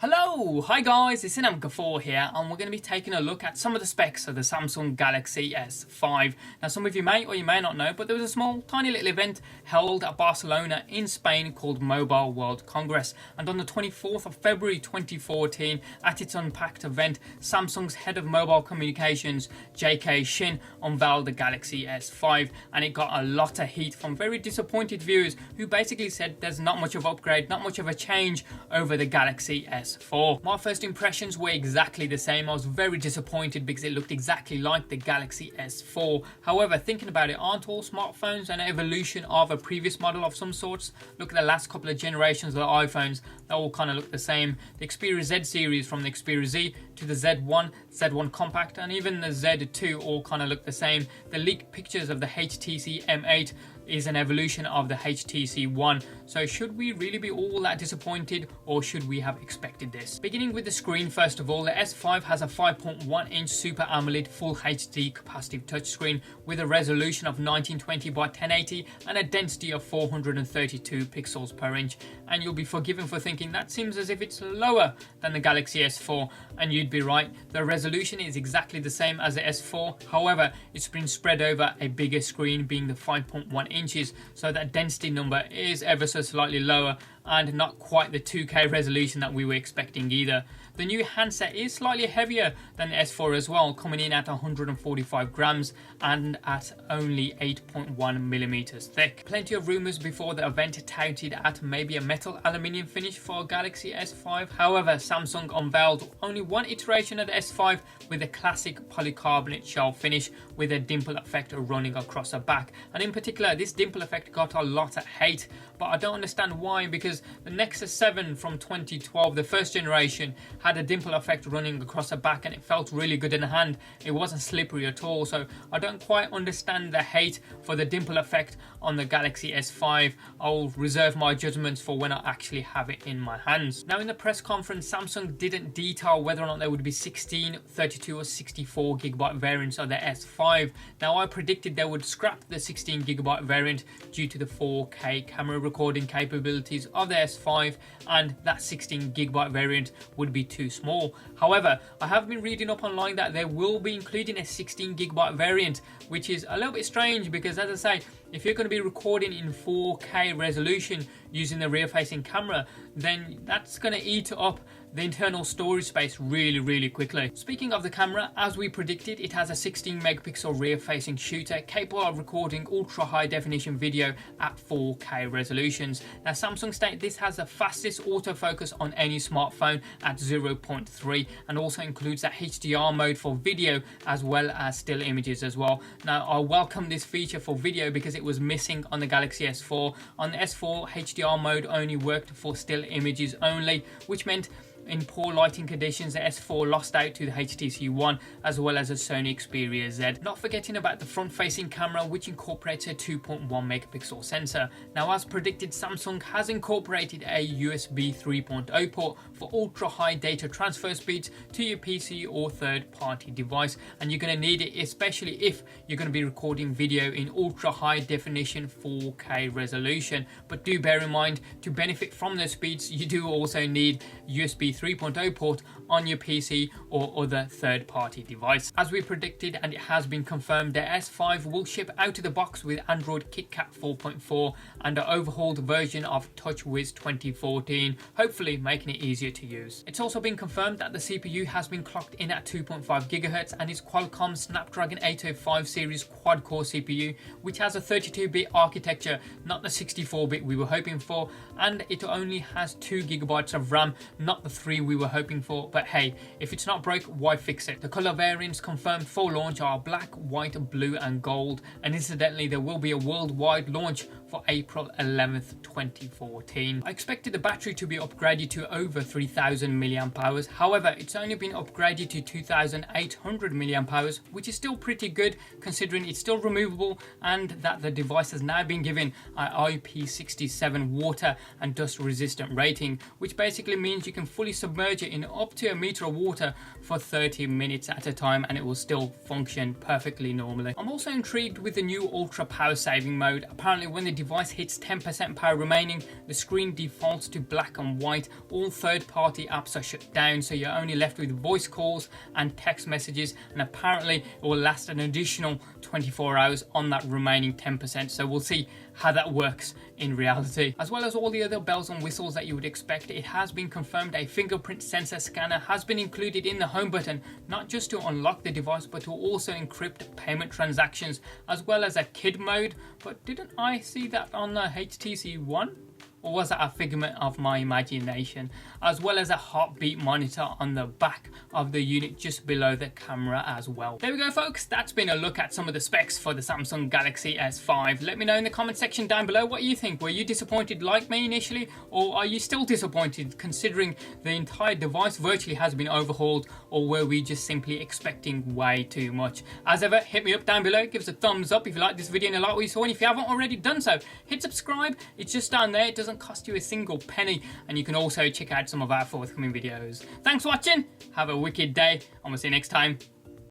Hello, hi guys, it's Sinam Gafoor here, and we're going to be taking a look at some of the specs of the Samsung Galaxy S5. Now some of you may or you may not know, but there was a small tiny little event held at Barcelona in Spain called Mobile World Congress, and on the 24th of February 2014 at its Unpacked event, Samsung's head of mobile communications JK Shin unveiled the Galaxy S5, and it got a lot of heat from very disappointed viewers who basically said there's not much of an upgrade, not much of a change over the Galaxy S4. My first impressions were exactly the same. I was very disappointed because it looked exactly like the Galaxy S4. However, thinking about it, aren't all smartphones an evolution of a previous model of some sorts? Look at the last couple of generations of the iPhones, they all kind of look the same. The Xperia Z series, from the Xperia Z to the Z1, Z1 Compact, and even the Z2 all kind of look the same. The leaked pictures of the HTC M8 is an evolution of the HTC One. So should we really be all that disappointed, or should we have expected this? Beginning with the screen, first of all, the S5 has a 5.1 inch Super AMOLED Full HD capacitive touchscreen with a resolution of 1920 by 1080 and a density of 432 pixels per inch. And you'll be forgiven for thinking that seems as if it's lower than the Galaxy S4, and you'd be right. The resolution is exactly the same as the S4, however it's been spread over a bigger screen, being the 5.1 inches, so that density number is ever so slightly lower and not quite the 2K resolution that we were expecting either. The new handset is slightly heavier than the S4 as well, coming in at 145 grams and at only 8.1 millimeters thick. Plenty of rumours before the event touted at maybe a metal aluminium finish for Galaxy S5. However, Samsung unveiled only one iteration of the S5 with a classic polycarbonate shell finish with a dimple effect running across the back. And in particular, this dimple effect got a lot of hate, but I don't understand why, because the Nexus 7 from 2012, the first generation, had a dimple effect running across the back and it felt really good in the hand. It wasn't slippery at all, so I don't quite understand the hate for the dimple effect on the Galaxy S5. I'll reserve my judgments for when I actually have it in my hands. Now in the press conference, Samsung didn't detail whether or not there would be 16, 32 or 64 gigabyte variants of the S5. Now I predicted they would scrap the 16 gigabyte variant due to the 4K camera recording capabilities of the S5, and that 16 gigabyte variant would be too small. However, I have been reading up online that they will be including a 16 gigabyte variant, which is a little bit strange because, as I say, if you're going to be recording in 4K resolution using the rear facing camera, then that's going to eat up the internal storage space really quickly. Speaking of the camera, as we predicted, it has a 16 megapixel rear facing shooter capable of recording ultra high definition video at 4K resolutions. Now Samsung state this has the fastest autofocus on any smartphone at 0.3, and also includes that HDR mode for video as well as still images as well. Now I welcome this feature for video because it was missing on the Galaxy S4. On the S4, HDR mode only worked for still images only, which meant in poor lighting conditions, the S4 lost out to the HTC One as well as the Sony Xperia Z. Not forgetting about the front-facing camera, which incorporates a 2.1 megapixel sensor. Now, as predicted, Samsung has incorporated a USB 3.0 port for ultra-high data transfer speeds to your PC or third-party device, and you're going to need it especially if you're going to be recording video in ultra-high definition 4K resolution. But do bear in mind, to benefit from those speeds, you do also need USB 3.0 port on your PC or other third-party device. As we predicted, and it has been confirmed, the S5 will ship out of the box with Android KitKat 4.4 and an overhauled version of TouchWiz 2014, hopefully making it easier to use. It's also been confirmed that the CPU has been clocked in at 2.5 GHz and is Qualcomm Snapdragon 805 series quad-core CPU, which has a 32-bit architecture, not the 64-bit we were hoping for, and it only has 2 GB of RAM, not the 3 we were hoping for. But hey, if it's not broke, why fix it? The color variants confirmed for launch are black, white, blue and gold, and incidentally there will be a worldwide launch for April 11th 2014. I expected the battery to be upgraded to over 3000 mAh, however it's only been upgraded to 2800 mAh, which is still pretty good considering it's still removable and that the device has now been given an IP67 water and dust resistant rating, which basically means you can fully submerge it in up to a meter of water for 30 minutes at a time and it will still function perfectly normally. I'm also intrigued with the new ultra power saving mode. Apparently when the device hits 10% power remaining, the screen defaults to black and white, all third-party apps are shut down, so you're only left with voice calls and text messages, and apparently it will last an additional 24 hours on that remaining 10%, so we'll see how that works in reality. As well as all the other bells and whistles that you would expect, it has been confirmed a fingerprint sensor scanner has been included in the home button, not just to unlock the device but to also encrypt payment transactions, as well as a kid mode. But didn't I see that on the HTC One? Or was that a figment of my imagination? As well as a heartbeat monitor on the back of the unit just below the camera as well. There we go folks, that's been a look at some of the specs for the Samsung Galaxy S5. Let me know in the comment section down below what you think. Were you disappointed like me initially, or are you still disappointed considering the entire device virtually has been overhauled, or were we just simply expecting way too much? As ever, hit me up down below, give us a thumbs up if you like this video and you like what you saw, and if you haven't already done so, hit subscribe, it's just down there, it doesn't cost you a single penny, and you can also check out some of our forthcoming videos. Thanks for watching, have a wicked day, and we'll see you next time.